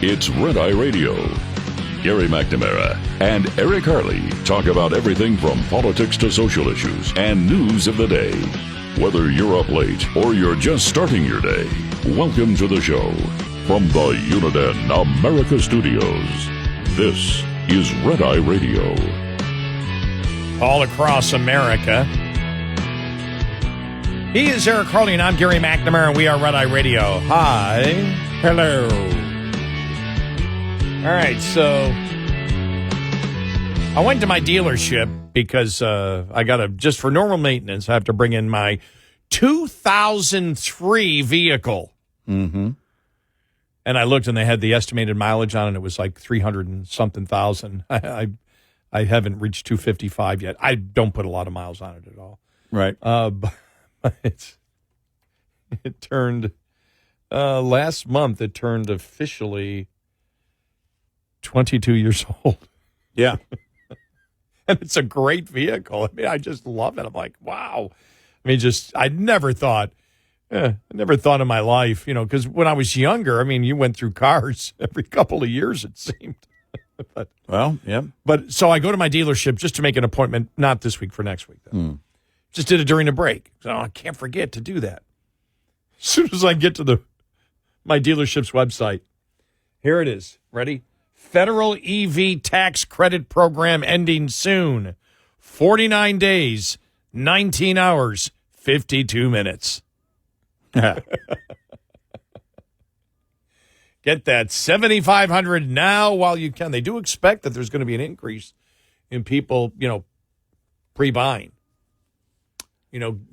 It's Red Eye Radio. Gary McNamara and Eric Harley talk about everything from politics to social issues and news of the day. Whether you're up late or you're just starting your day, welcome to the show. From the Uniden America Studios, this is Red Eye Radio. All across America. He is Eric Harley, and I'm Gary McNamara, and we are Red Eye Radio. Hi. Hello. All right, so I went to my dealership because I got to, just for normal maintenance, I have to bring in my 2003 vehicle. Mm-hmm. And I looked, and they had the estimated mileage on it. It was like 300 and something thousand. I haven't reached 255 yet. I don't put a lot of miles on it at all. Right. But it turned, last month, it turned officially 22 years old. Yeah. And it's a great vehicle. I mean, I just love it. I'm like, wow. I mean, I never thought in my life, because when I was younger, I mean, you went through cars every couple of years, it seemed. But so I go to my dealership just to make an appointment, not this week, for next week. Just did it during the break. So I can't forget to do that. As soon as I get to my dealership's website, here it is. Ready? Federal EV tax credit program ending soon. 49 days, 19 hours, 52 minutes. Get that $7,500 now while you can. They do expect that there's going to be an increase in people, pre-buying.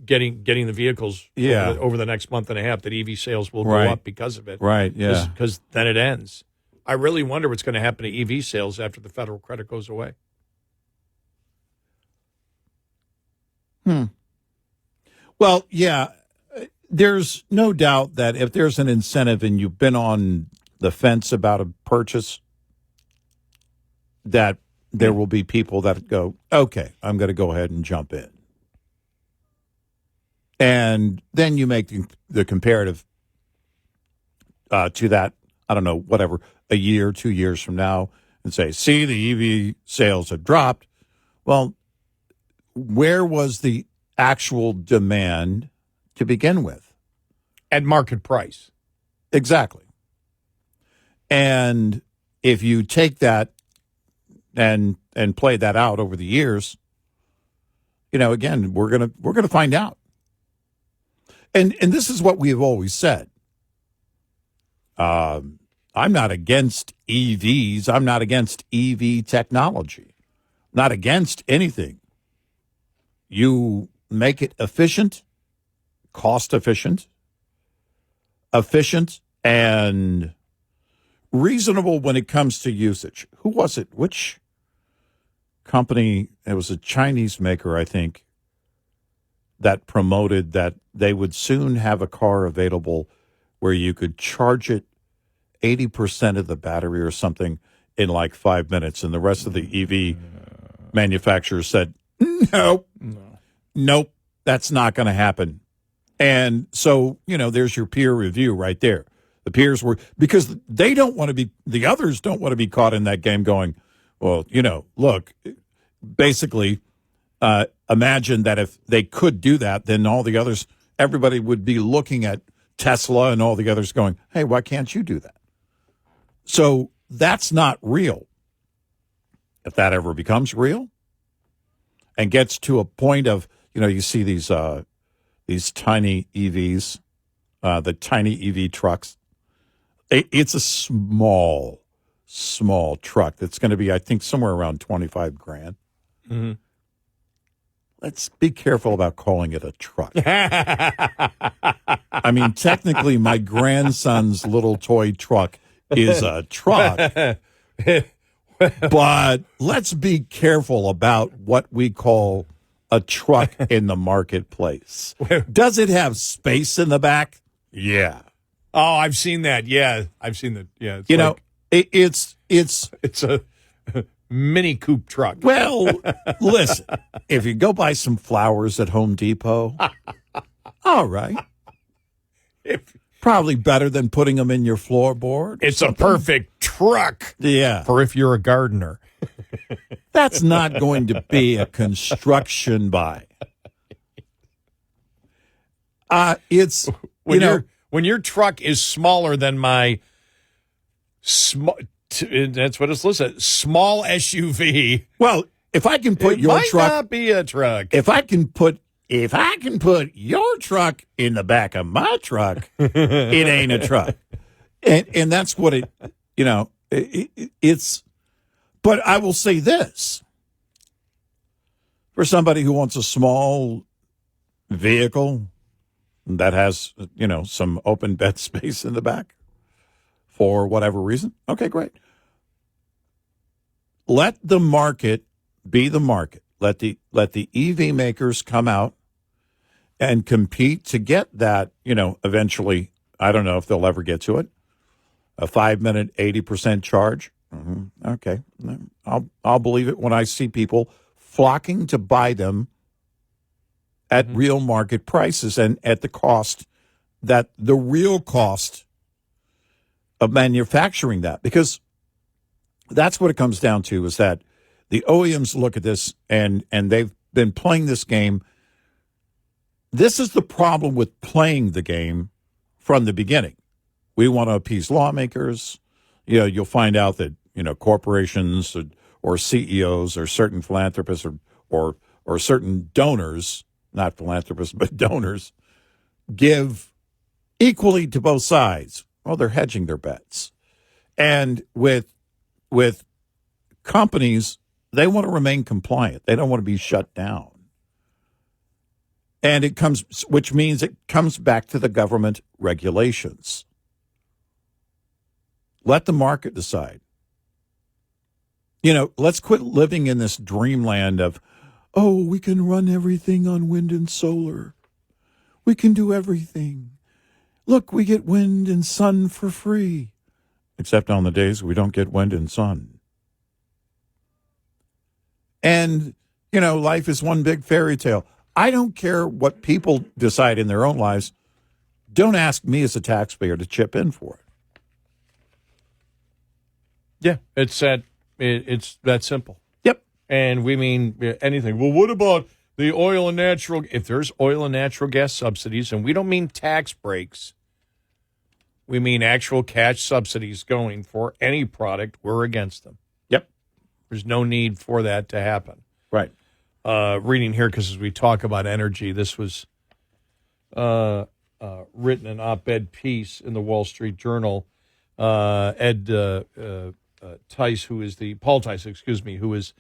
Getting the vehicles over the next month and a half, that EV sales will go up because of it. Right, yeah. Because then it ends. I really wonder what's going to happen to EV sales after the federal credit goes away. Well, yeah, there's no doubt that if there's an incentive and you've been on the fence about a purchase, that there will be people that go, okay, I'm going to go ahead and jump in. And then you make the comparative to that, I don't know, whatever, a year, 2 years from now, and say, see, the EV sales have dropped. Well, where was the actual demand to begin with? At market price. Exactly. And if you take that and play that out over the years, again, we're gonna find out. And this is what we have always said. I'm not against EVs. I'm not against EV technology. Not against anything. You make it efficient, cost efficient, and reasonable when it comes to usage. Who was it? Which company? It was a Chinese maker, I think, that promoted that they would soon have a car available where you could charge it 80% of the battery or something in like 5 minutes. And the rest of the EV manufacturers said, nope, that's not going to happen. And so, there's your peer review right there. The peers were, because they don't want to be, the others don't want to be caught in that game going, well, look, basically, imagine that if they could do that, then all the others, everybody would be looking at Tesla and all the others going, hey, why can't you do that? So that's not real. If that ever becomes real and gets to a point of, you see these tiny EVs, the tiny EV trucks. It's a small truck that's going to be, I think, somewhere around $25,000. Mm-hmm. Let's be careful about calling it a truck. I mean, technically, my grandson's little toy truck is a truck. But let's be careful about what we call a truck in the marketplace. Does it have space in the back? Yeah. Oh, I've seen that. Yeah, I've seen that. Yeah, it's a Mini Coupe truck. Well, listen, if you go buy some flowers at Home Depot, all right. Probably better than putting them in your floorboard. It's a perfect truck Yeah. for if you're a gardener. That's not going to be a construction buy. It's, when your truck is smaller than my that's what it's listed, small SUV. well, if I can put It your might truck, not be a truck. if I can put your truck in the back of my truck, it ain't a truck. And that's what it's, but I will say this. For somebody who wants a small vehicle that has, some open bed space in the back for whatever reason, okay, great. Let the market be the market. Let the EV makers come out and compete to get that, eventually, I don't know if they'll ever get to it, a 5-minute 80% charge. Mm-hmm. Okay. I'll believe it when I see people flocking to buy them at real market prices and at the cost that the real cost of manufacturing that, because that's what it comes down to, is that the OEMs look at this and they've been playing this game. This is the problem with playing the game from the beginning. We want to appease lawmakers. You'll find out that, corporations or CEOs or certain philanthropists or certain donors, not philanthropists, but donors, give equally to both sides. Well, they're hedging their bets. And with companies, they want to remain compliant. They don't want to be shut down. And which means it comes back to the government regulations. Let the market decide. Let's quit living in this dreamland of, we can run everything on wind and solar. We can do everything. Look, we get wind and sun for free. Except on the days we don't get wind and sun. And, life is one big fairy tale. I don't care what people decide in their own lives. Don't ask me as a taxpayer to chip in for it. Yeah, it's that simple. Yep. And we mean anything. Well, what about the oil and natural? If there's oil and natural gas subsidies, and we don't mean tax breaks, we mean actual cash subsidies going for any product, we're against them. Yep. There's no need for that to happen. Right. Reading here, because as we talk about energy, this was written an op-ed piece in the Wall Street Journal. Ed Tice, who is Paul Tice, who is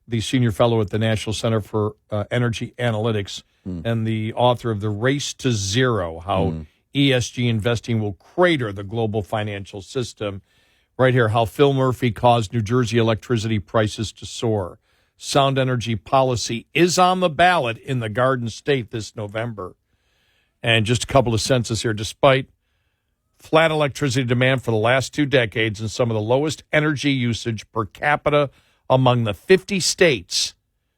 the senior fellow at the National Center for Energy Analytics and the author of The Race to Zero, How ESG Investing Will Crater the Global Financial System. Right here, how Phil Murphy caused New Jersey electricity prices to soar. Sound energy policy is on the ballot in the Garden State this November. And just a couple of sentences here. Despite flat electricity demand for the last 2 decades and some of the lowest energy usage per capita among the 50 states,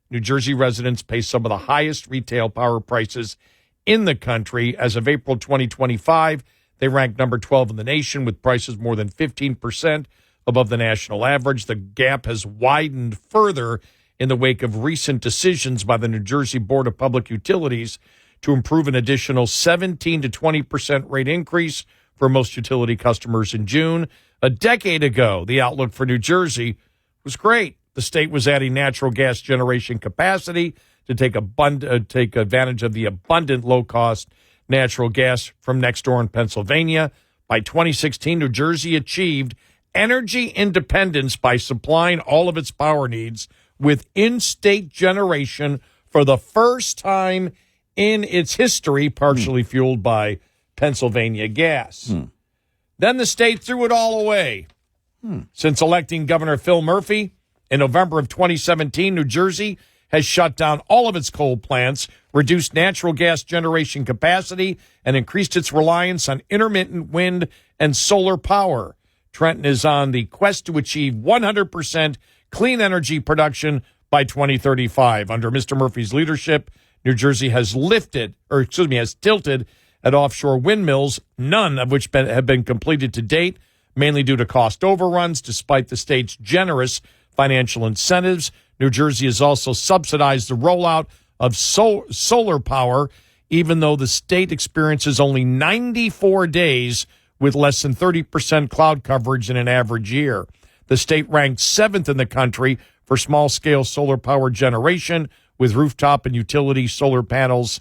New Jersey residents pay some of the highest retail power prices in the country. As of April 2025, they rank number 12 in the nation with prices more than 15% above the national average. The gap has widened further in the wake of recent decisions by the New Jersey Board of Public Utilities to improve an additional 17 to 20% rate increase for most utility customers in June. A decade ago, the outlook for New Jersey was great. The state was adding natural gas generation capacity to take advantage of the abundant low-cost natural gas from next door in Pennsylvania. By 2016, New Jersey achieved energy independence by supplying all of its power needs with in-state generation for the first time in its history, partially fueled by Pennsylvania gas. Then the state threw it all away. Since electing Governor Phil Murphy in November of 2017, New Jersey has shut down all of its coal plants, reduced natural gas generation capacity, and increased its reliance on intermittent wind and solar power. Trenton is on the quest to achieve 100% clean energy production by 2035. Under Mr. Murphy's leadership, New Jersey has tilted at offshore windmills, none of which have been completed to date, mainly due to cost overruns, despite the state's generous financial incentives. New Jersey has also subsidized the rollout of solar power, even though the state experiences only 94 days with less than 30% cloud coverage in an average year. The state ranked 7th in the country for small-scale solar power generation, with rooftop and utility solar panels.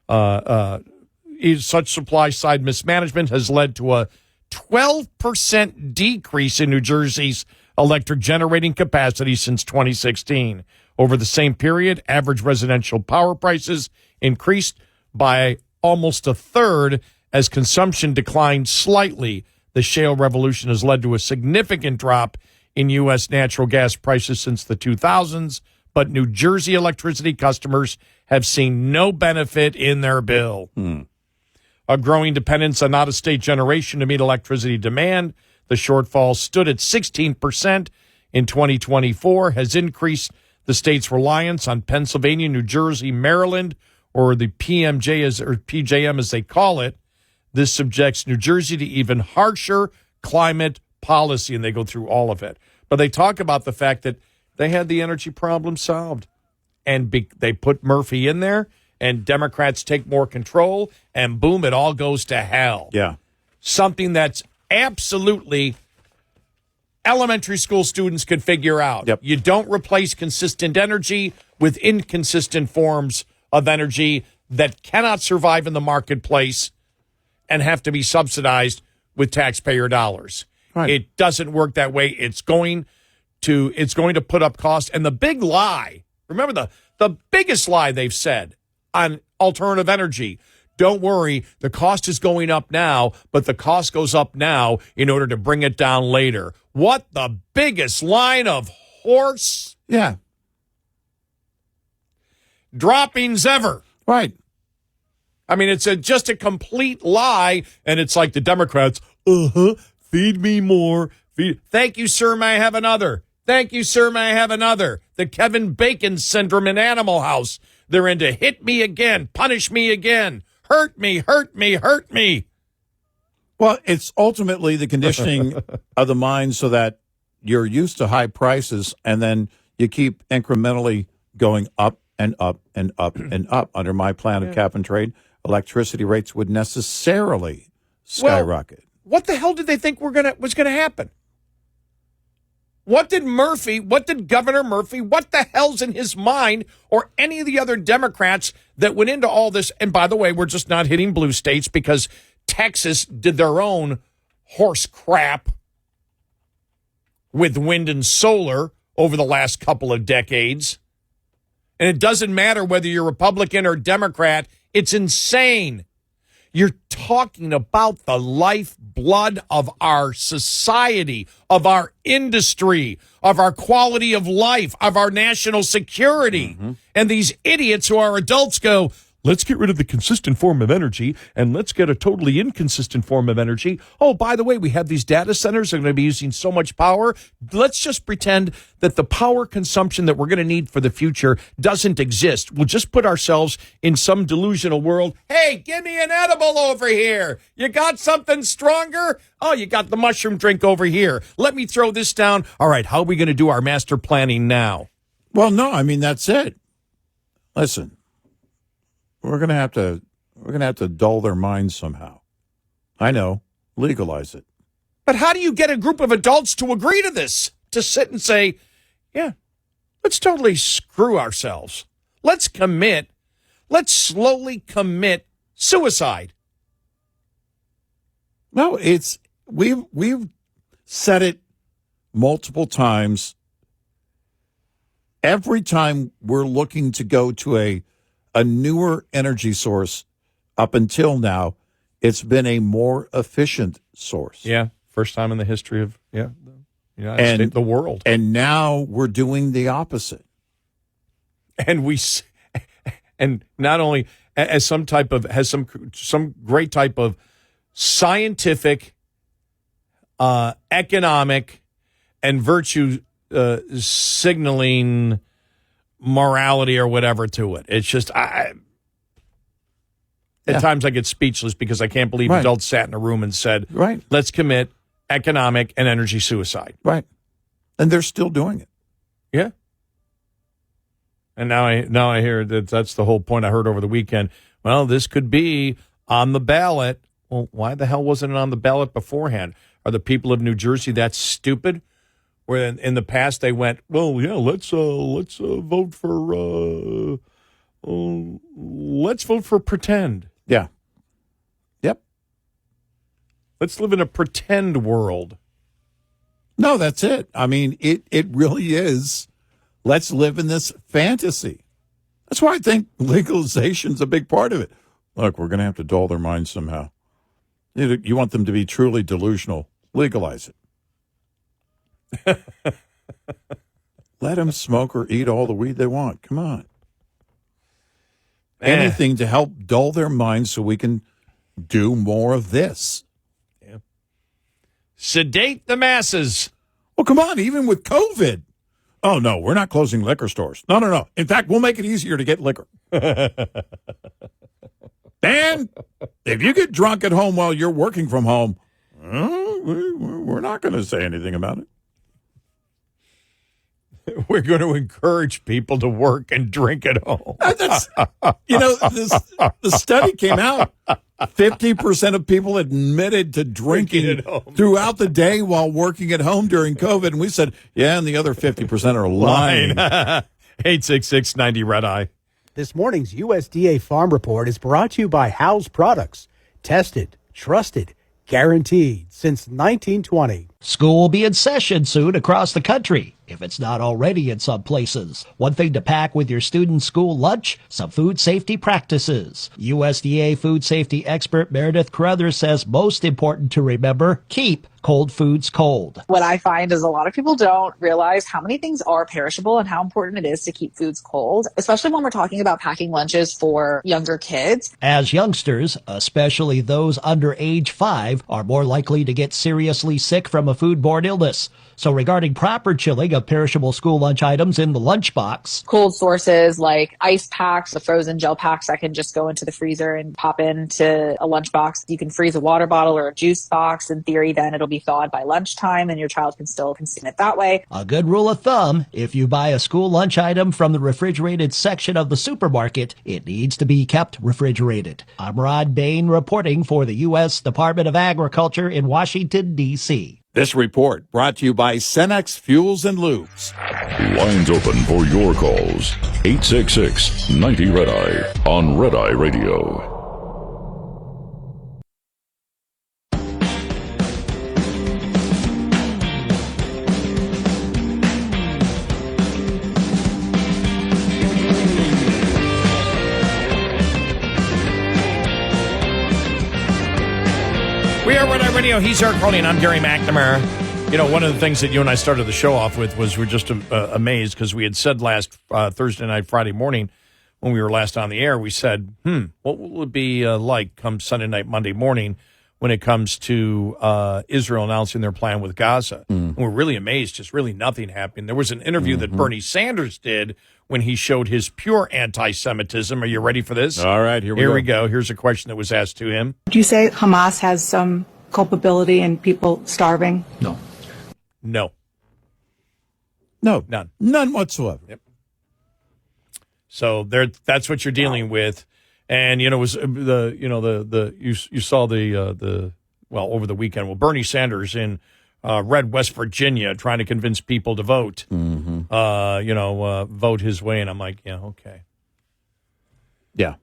Such supply-side mismanagement has led to a 12% decrease in New Jersey's electric generating capacity since 2016. Over the same period, average residential power prices increased by almost a third as consumption declined slightly. The shale revolution has led to a significant drop in U.S. natural gas prices since the 2000s, but New Jersey electricity customers have seen no benefit in their bill. A growing dependence on out-of-state generation to meet electricity demand. The shortfall stood at 16% in 2024, has increased the state's reliance on Pennsylvania, New Jersey, Maryland, or the PJM as they call it. This subjects New Jersey to even harsher climate policy, and they go through all of it. But they talk about the fact that they had the energy problem solved, and they put Murphy in there, and Democrats take more control, and boom, it all goes to hell. Yeah. Something that's absolutely elementary school students could figure out. Yep. You don't replace consistent energy with inconsistent forms of energy that cannot survive in the marketplace and have to be subsidized with taxpayer dollars. Right. It doesn't work that way. It's going to put up costs. And the big lie, remember the biggest lie they've said on alternative energy, don't worry, the cost is going up now, but the cost goes up now in order to bring it down later. What the biggest line of horse Yeah. droppings ever. Right. I mean, it's just a complete lie, and it's like the Democrats, feed me more. Thank you, sir, may I have another? Thank you, sir, may I have another? The Kevin Bacon syndrome in Animal House. They're into hit me again, punish me again, hurt me, hurt me, hurt me. Well, it's ultimately the conditioning of the mind so that you're used to high prices, and then you keep incrementally going up and up and up and up. Under my plan of cap and trade, electricity rates would necessarily skyrocket. Well, what the hell did they think was going to happen? What did Governor Murphy, what the hell's in his mind, or any of the other Democrats that went into all this? And by the way, we're just not hitting blue states because Texas did their own horse crap with wind and solar over the last couple of decades. And it doesn't matter whether you're Republican or Democrat. It's insane. You're talking about the lifeblood of our society, of our industry, of our quality of life, of our national security. And these idiots who are adults go, let's get rid of the consistent form of energy and let's get a totally inconsistent form of energy. Oh, by the way, we have these data centers that are going to be using so much power. Let's just pretend that the power consumption that we're going to need for the future doesn't exist. We'll just put ourselves in some delusional world. Hey, give me an edible over here. You got something stronger? Oh, you got the mushroom drink over here. Let me throw this down. All right, how are we going to do our master planning now? Well, no, I mean, that's it. Listen. We're gonna have to dull their minds somehow. I know, legalize it. But how do you get a group of adults to agree to this? To sit and say, yeah, let's totally screw ourselves. Let's slowly commit suicide. No, we've said it multiple times. Every time we're looking to go to a newer energy source, up until now, it's been a more efficient source. Yeah, first time in the history of the United States, the world. And now we're doing the opposite. And not only as some great type of scientific, economic, and virtue signaling morality or whatever to it. It's just at times I get speechless because I can't believe adults sat in a room and said, let's commit economic, and energy suicide. Right. And they're still doing it. Yeah. And now I hear that's the whole point I heard over the weekend. Well, this could be on the ballot. Well, why the hell wasn't it on the ballot beforehand? Are the people of New Jersey that stupid? Where in the past they went, well, yeah, let's vote for pretend. Yeah. Yep. Let's live in a pretend world. No, that's it. I mean, it really is. Let's live in this fantasy. That's why I think legalization's a big part of it. Look, we're going to have to dull their minds somehow. You want them to be truly delusional. Legalize it. Let them smoke or eat all the weed they want. Come on. Anything to help dull their minds so we can do more of this. Yeah. Sedate the masses. Well, come on, even with COVID. Oh, no, we're not closing liquor stores. No. In fact, we'll make it easier to get liquor. Dan, if you get drunk at home while you're working from home, we're not going to say anything about it. We're going to encourage people to work and drink at home. The study came out. 50% of people admitted to drinking throughout the day while working at home during COVID. And we said, yeah, and the other 50% are lying. 866-90-RED-EYE. This morning's USDA Farm Report is brought to you by House Products. Tested, trusted, guaranteed since 1920. School will be in session soon across the country, if it's not already in some places. One thing to pack with your student's school lunch, some food safety practices. USDA food safety expert Meredith Carruthers says most important to remember, keep cold foods cold. What I find is a lot of people don't realize how many things are perishable and how important it is to keep foods cold, especially when we're talking about packing lunches for younger kids. As youngsters, especially those under age 5, are more likely to get seriously sick from a foodborne illness. So regarding proper chilling of perishable school lunch items in the lunchbox, cold sources like ice packs, the frozen gel packs that can just go into the freezer and pop into a lunchbox. You can freeze a water bottle or a juice box. In theory, then it'll be thawed by lunchtime and your child can still consume it that way. A good rule of thumb, if you buy a school lunch item from the refrigerated section of the supermarket, it needs to be kept refrigerated. I'm Rod Bain reporting for the U.S. Department of Agriculture in Washington, D.C. This report brought to you by Cenex Fuels and Lubes. Lines open for your calls. 866-90-RED-EYE on Red Eye Radio. We are Red Eye Radio. He's Eric Harley, and I'm Gary McNamara. You know, one of the things that you and I started the show off with was we're just amazed because we had said last Thursday night, Friday morning, when we were last on the air, we said, what will it be like come Sunday night, Monday morning when it comes to Israel announcing their plan with Gaza? And we're really amazed, just really nothing happened. There was an interview that Bernie Sanders did when he showed his pure anti-Semitism. Are you ready for this? All right, here we go. Here's a question that was asked to him. Do you say Hamas has some culpability in people starving? No. No. None. None whatsoever. Yep. So that's what you're dealing with. And, it was you saw over the weekend, Bernie Sanders in red West Virginia trying to convince people to vote, vote his way. And I'm like, yeah, okay. Yeah.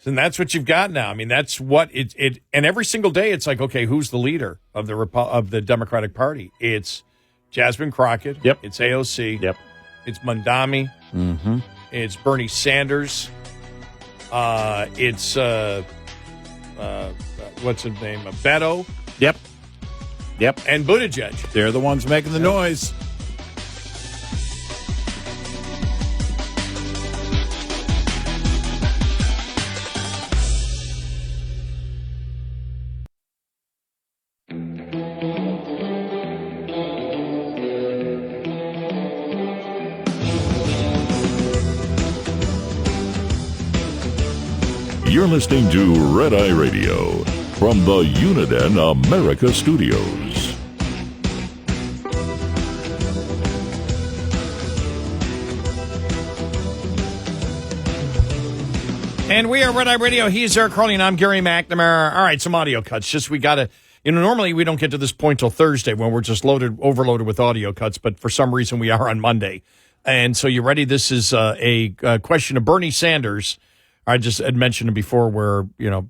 And that's what you've got now. I mean, that's what it and every single day it's like, okay, who's the leader of the Democratic Party? It's Jasmine Crockett. Yep. It's AOC. Yep. It's Mondami. Mm-hmm. It's Bernie Sanders. It's what's his name? Beto. Yep. And Buttigieg. They're the ones making the noise. You're listening to Red Eye Radio from the Uniden America Studios. And we are Red Eye Radio. He's Eric Harley, and I'm Gary McNamara. All right, some audio cuts. Just we got to, normally we don't get to this point till Thursday when we're just overloaded with audio cuts, but for some reason we are on Monday. And so you ready? This is a question of Bernie Sanders. I just had mentioned it before where,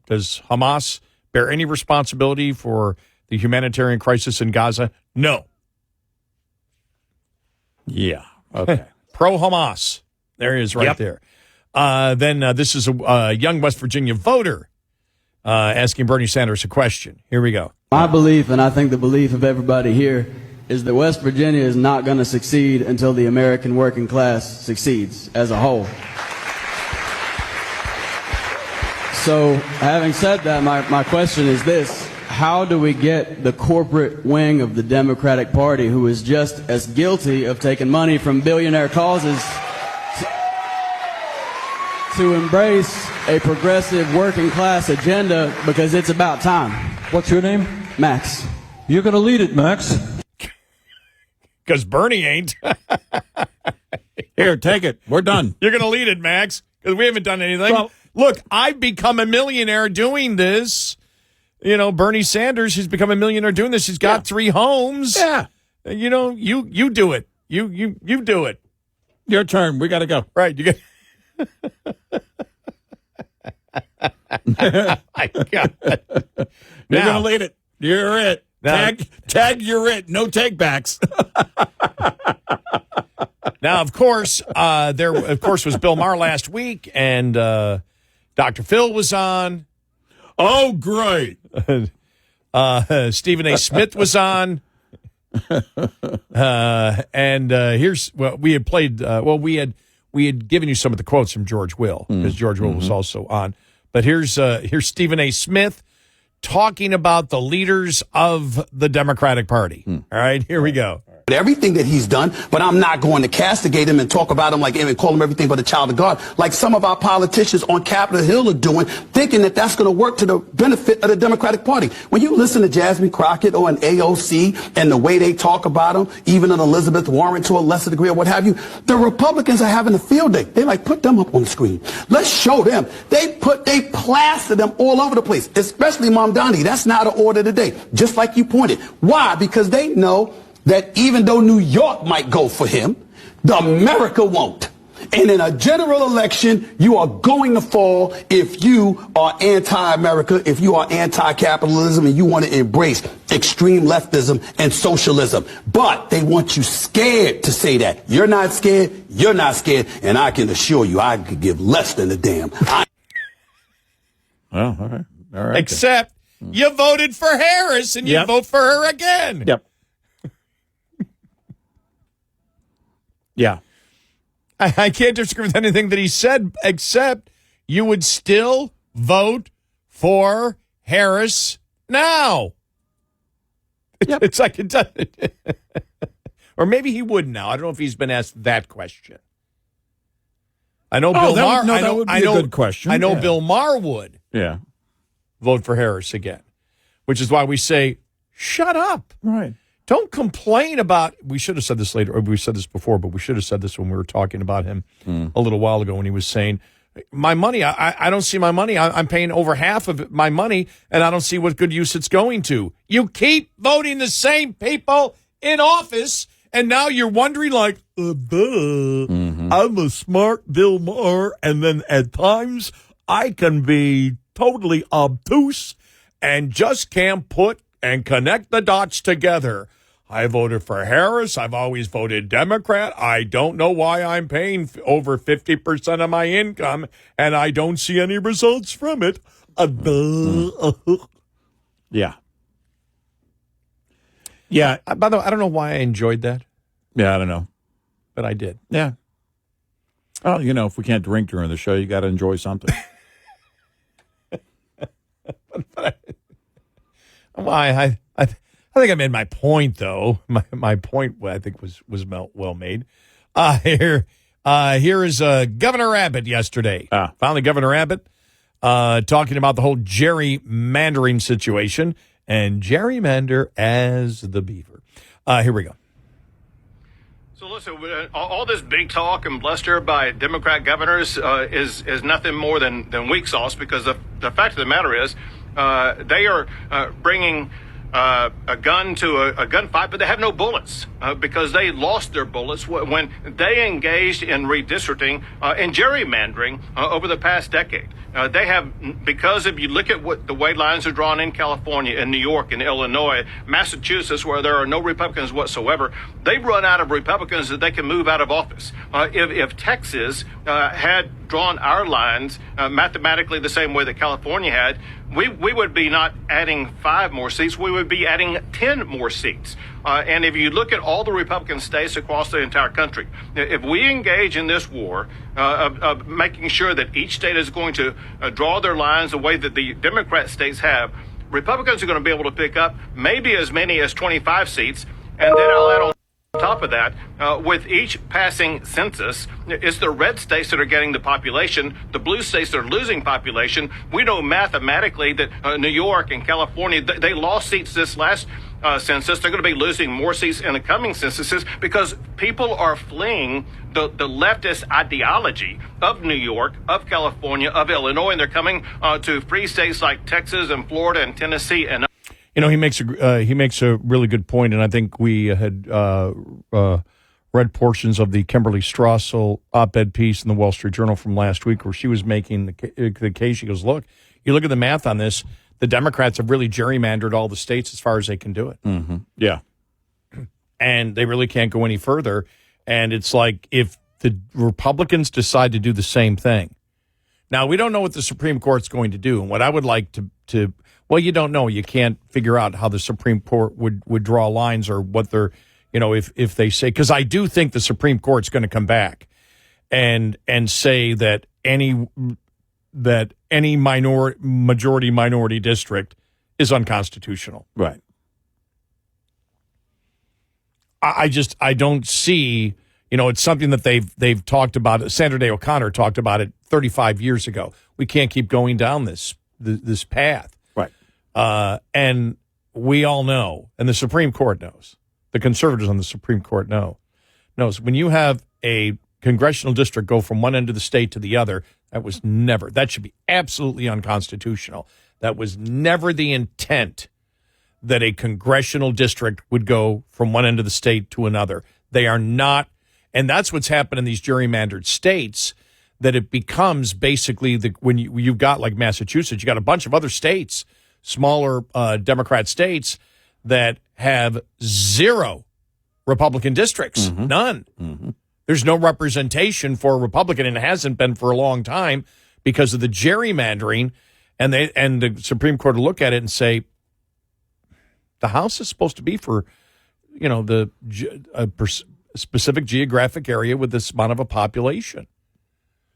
does Hamas bear any responsibility for the humanitarian crisis in Gaza? No. Yeah. Okay. Pro-Hamas. There he is right there. Then this is a young West Virginia voter asking Bernie Sanders a question. Here we go. My belief, and I think the belief of everybody here, is that West Virginia is not going to succeed until the American working class succeeds as a whole. So, having said that, my question is this. How do we get the corporate wing of the Democratic Party, who is just as guilty of taking money from billionaire causes, to embrace a progressive working class agenda, because it's about time? What's your name? Max. You're going to lead it, Max. Because Bernie ain't. Here, take it. We're done. You're going to lead it, Max, because we haven't done anything. Well, look, I've become a millionaire doing this. Bernie Sanders has become a millionaire doing this. He's got 3 homes. Yeah. You do it. You do it. Your turn. We got to go. Right. You get. My God. You're going to lead it. You're it. Tag, you're it. No take backs. Now, of course, there was Bill Maher last week, and Dr. Phil was on. Oh, great. Stephen A. Smith was on. And here's what we had played. We had given you some of the quotes from George Will, because George Will was also on. But here's Stephen A. Smith talking about the leaders of the Democratic Party. All right, here we go. Everything that he's done, but I'm not going to castigate him and talk about him and call him everything but a child of God, like some of our politicians on Capitol Hill are doing, thinking that that's going to work to the benefit of the Democratic Party. When you listen to Jasmine Crockett or an AOC and the way they talk about them, even an Elizabeth Warren to a lesser degree or what have you, the Republicans are having a field day. They put them up on the screen. Let's show them. They plaster them all over the place, especially Mom Donnie. That's not an order today, just like you pointed. Why? Because they know that even though New York might go for him, America won't. And in a general election, you are going to fall if you are anti-America, if you are anti-capitalism, and you want to embrace extreme leftism and socialism. But they want you scared to say that. You're not scared, and I can assure you I could give less than a damn. Well, all right. Except you voted for Harris, and you vote for her again. Yep. Yeah. I can't disagree with anything that he said, except you would still vote for Harris now. Yep. It's like it does. Or maybe he would now. I don't know if he's been asked that question. I know Bill Maher. That would be a good question. I know Bill Maher would vote for Harris again, which is why we say, shut up. Right. Don't complain about, we should have said this later, or we said this before, but we should have said this when we were talking about him a little while ago when he was saying, my money, I don't see my money. I'm paying over half of my money, and I don't see what good use it's going to. You keep voting the same people in office, and now you're wondering like, I'm a smart Bill Maher, and then at times I can be totally obtuse and just can't put and connect the dots together. I voted for Harris. I've always voted Democrat. I don't know why I'm paying over 50% of my income, and I don't see any results from it. Yeah. Yeah. By the way, I don't know why I enjoyed that. Yeah, I don't know. But I did. Yeah. Well, if we can't drink during the show, you got to enjoy something. I think I made my point, though. My point, I think, was well made. Here is Governor Abbott yesterday. Finally, Governor Abbott talking about the whole gerrymandering situation and gerrymander as the beaver. Here we go. So listen, all this big talk and bluster by Democrat governors is nothing more than weak sauce, because the fact of the matter is they are bringing a gun to a gunfight, but they have no bullets because they lost their bullets when they engaged in redistricting and gerrymandering over the past decade. They have, because if you look at what the way lines are drawn in California, in New York, in Illinois, Massachusetts, where there are no Republicans whatsoever, they've run out of Republicans that they can move out of office. If Texas had drawn our lines mathematically the same way that California had, we would be not adding 5 more seats, we would be adding 10 more seats. And if you look at all the Republican states across the entire country, if we engage in this war of making sure that each state is going to draw their lines the way that the Democrat states have, Republicans are going to be able to pick up maybe as many as 25 seats. And then I'll add on top of that, with each passing census, it's the red states that are getting the population, the blue states that are losing population. We know mathematically that New York and California, they lost seats this last census. They're going to be losing more seats in the coming censuses because people are fleeing the leftist ideology of New York, of California, of Illinois, and they're coming to free states like Texas and Florida and Tennessee and he makes a really good point, and I think we had read portions of the Kimberly Strassel op-ed piece in the Wall Street Journal from last week where she was making the case. She goes, look, you look at the math on this, the Democrats have really gerrymandered all the states as far as they can do it. Mm-hmm. Yeah. And they really can't go any further. And it's like if the Republicans decide to do the same thing. Now, we don't know what the Supreme Court's going to do. And what I would like to well, you don't know. You can't figure out how the Supreme Court would draw lines or what they're, if they say, because I do think the Supreme Court's going to come back and say that any majority minority district is unconstitutional. Right. I don't see, it's something that they've talked about. Sandra Day O'Connor talked about it 35 years ago. We can't keep going down this path. Right. And we all know, and the Supreme Court knows, the conservatives on the Supreme Court knows when you have a congressional district go from one end of the state to the other, that should be absolutely unconstitutional. That was never the intent that a congressional district would go from one end of the state to another. They are not, and that's what's happened in these gerrymandered states, that it becomes basically when you've got like Massachusetts, you got a bunch of other states, smaller Democrat states that have 0 Republican districts, none. Mm-hmm. There's no representation for a Republican, and it hasn't been for a long time because of the gerrymandering. And the Supreme Court will look at it and say, the House is supposed to be for, the specific geographic area with this amount of a population.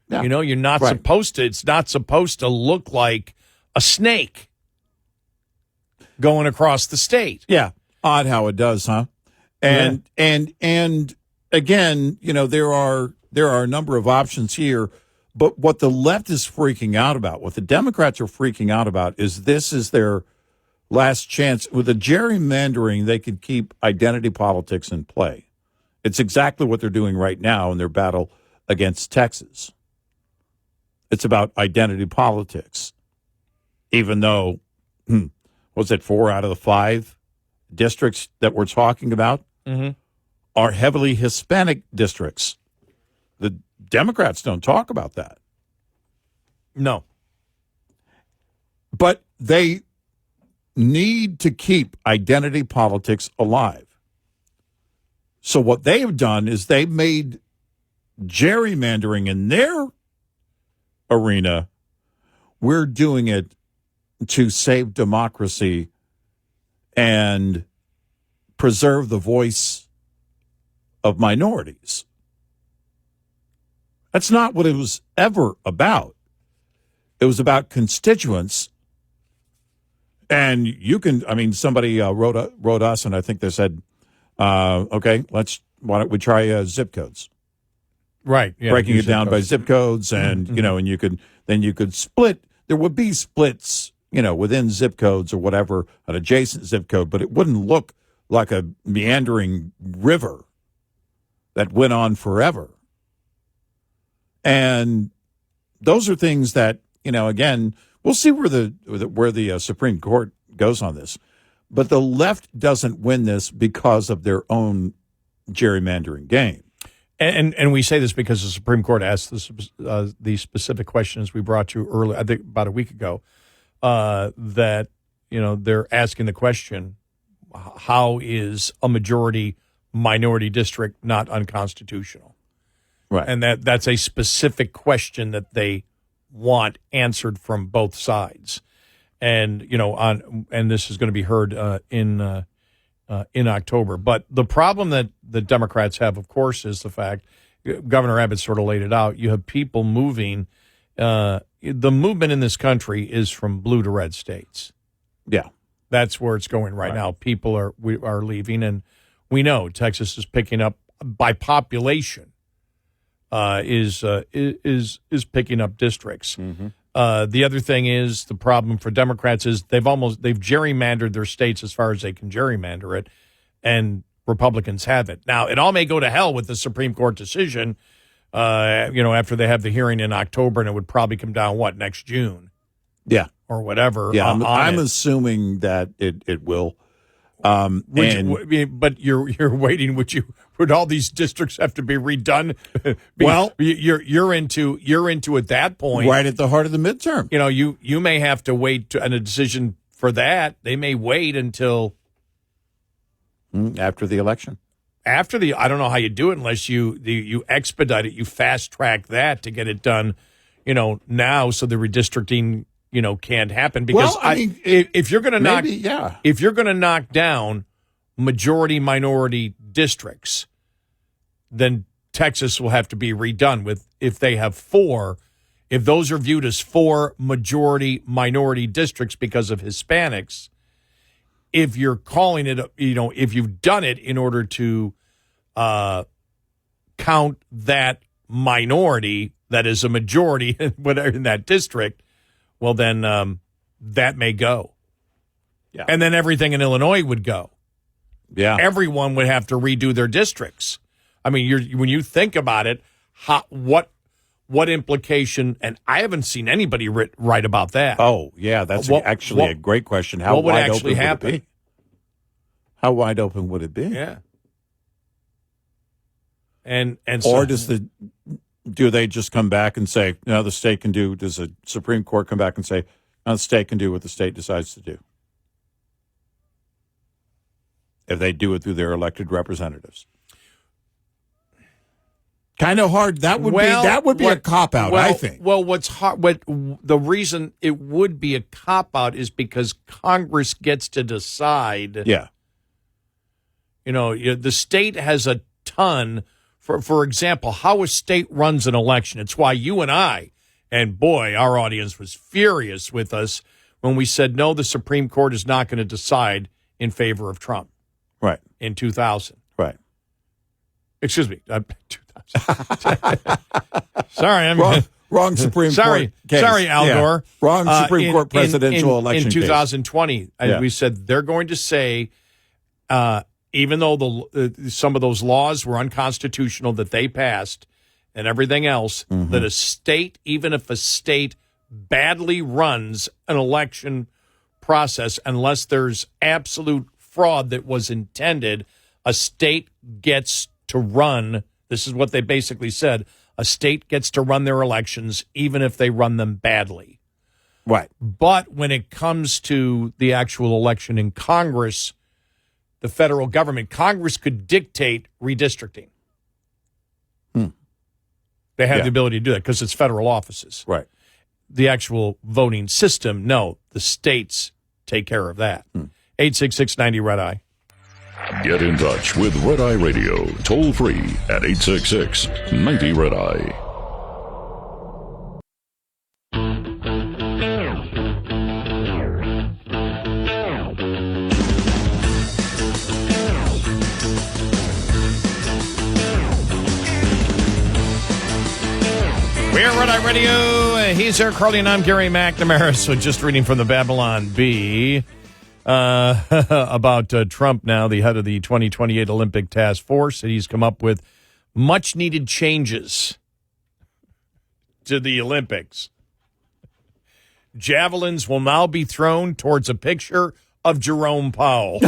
Yeah. You're not supposed to. It's not supposed to look like a snake going across the state. Yeah, odd how it does, huh? And again, there are a number of options here, but what the left is freaking out about, what the Democrats are freaking out about, is this is their last chance. With the gerrymandering, they can keep identity politics in play. It's exactly what they're doing right now in their battle against Texas. It's about identity politics, even though, was it 4 out of the 5 districts that we're talking about are heavily Hispanic districts. The Democrats don't talk about that. No. But they need to keep identity politics alive. So what they have done is they've made gerrymandering in their arena. We're doing it to save democracy and preserve the voice of minorities. That's not what it was ever about. It was about constituents. And somebody wrote us, and I think they said, okay, why don't we try zip codes? Right. Yeah, breaking it down by zip codes, and and you could split there would be splits, within zip codes or whatever, an adjacent zip code, but it wouldn't look like a meandering river that went on forever. And those are things that, again, we'll see where the Supreme Court goes on this. But the left doesn't win this because of their own gerrymandering game. And we say this because the Supreme Court asked the specific questions we brought you earlier, I think about a week ago, that, they're asking the question, how is a majority minority district not unconstitutional? Right. And that's a specific question that they want answered from both sides. And, and this is going to be heard in October. But the problem that the Democrats have, of course, is the fact, Governor Abbott sort of laid it out, you have people moving. The movement in this country is from blue to red states. Yeah. That's where it's going right now. People are leaving, and we know Texas is picking up by population, is picking up districts. Mm-hmm. The other thing is the problem for Democrats is they've gerrymandered their states as far as they can gerrymander it, and Republicans haven't. Now, it all may go to hell with the Supreme Court decision, after they have the hearing in October, and it would probably come down, next June? Yeah. Or whatever. Yeah, I'm assuming that it will. But you're waiting. Would all these districts have to be redone? Well, you're into at that point, right at the heart of the midterm. You may have to wait on a decision for that. They may wait until after the election. I don't know how you do it unless you expedite it. You fast track that to get it done. Now, so the redistricting can't happen, because if you're going to knock down majority minority districts, then Texas will have to be redone if they have 4. If those are viewed as 4 majority minority districts because of Hispanics, if you're calling it, if you've done it in order to count that minority that is a majority in that district, well, then that may go. Yeah. And then everything in Illinois would go. Yeah. Everyone would have to redo their districts. I mean, when you think about it, what implication, and I haven't seen anybody write about that. Oh, yeah, that's actually a great question. How what would wide actually open happen? Would it be? How wide open would it be? Yeah. And or do they just come back and say, no, the state can do, does the Supreme Court come back and say, no, the state can do what the state decides to do? If they do it through their elected representatives. Kind of hard. That would be a cop-out, I think. Well, the reason it would be a cop-out is because Congress gets to decide. Yeah. The state has a ton. For example, how a state runs an election. It's why you and I, and boy, our audience was furious with us when we said, no, the Supreme Court is not going to decide in favor of Trump. Right. In 2000. Right. Excuse me. 2000. Sorry, wrong Supreme Court case. Sorry, Al Gore. Wrong Supreme Court presidential election in 2020. Case. We said they're going to say, even though some of those laws were unconstitutional that they passed and everything else, that a state, even if a state badly runs an election process, unless there's absolute fraud that was intended, a state gets to run. This is what they basically said. A state gets to run their elections even if they run them badly. Right. But when it comes to the actual election in Congress, the federal government, Congress could dictate redistricting. They have the ability to do that because it's federal offices. Right. The actual voting system, no, the states take care of that. 866-90-RED-I. Get in touch with Red Eye Radio, toll free at 866-90-RED-I. We're Red Eye Radio, He's Eric Harley, and I'm Gary McNamara. So just reading from the Babylon Bee about Trump now, the head of the 2028 Olympic Task Force. He's come up with much-needed changes to the Olympics. Javelins will now be thrown towards a picture of Jerome Powell.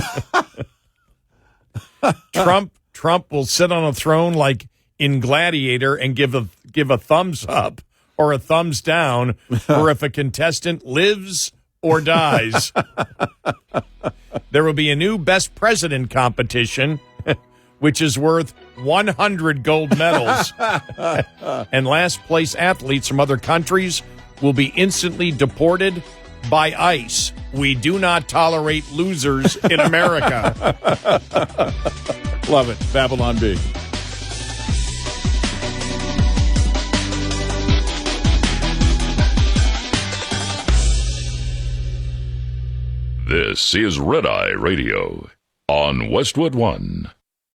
Trump will sit on a throne like in Gladiator and give a thumbs up or a thumbs down for if a contestant lives or dies. There will be a new Best President competition, which is worth 100 gold medals. And last place athletes from other countries will be instantly deported by ICE. We do not tolerate losers in America. Love it. Babylon Bee. This is Red Eye Radio on Westwood One.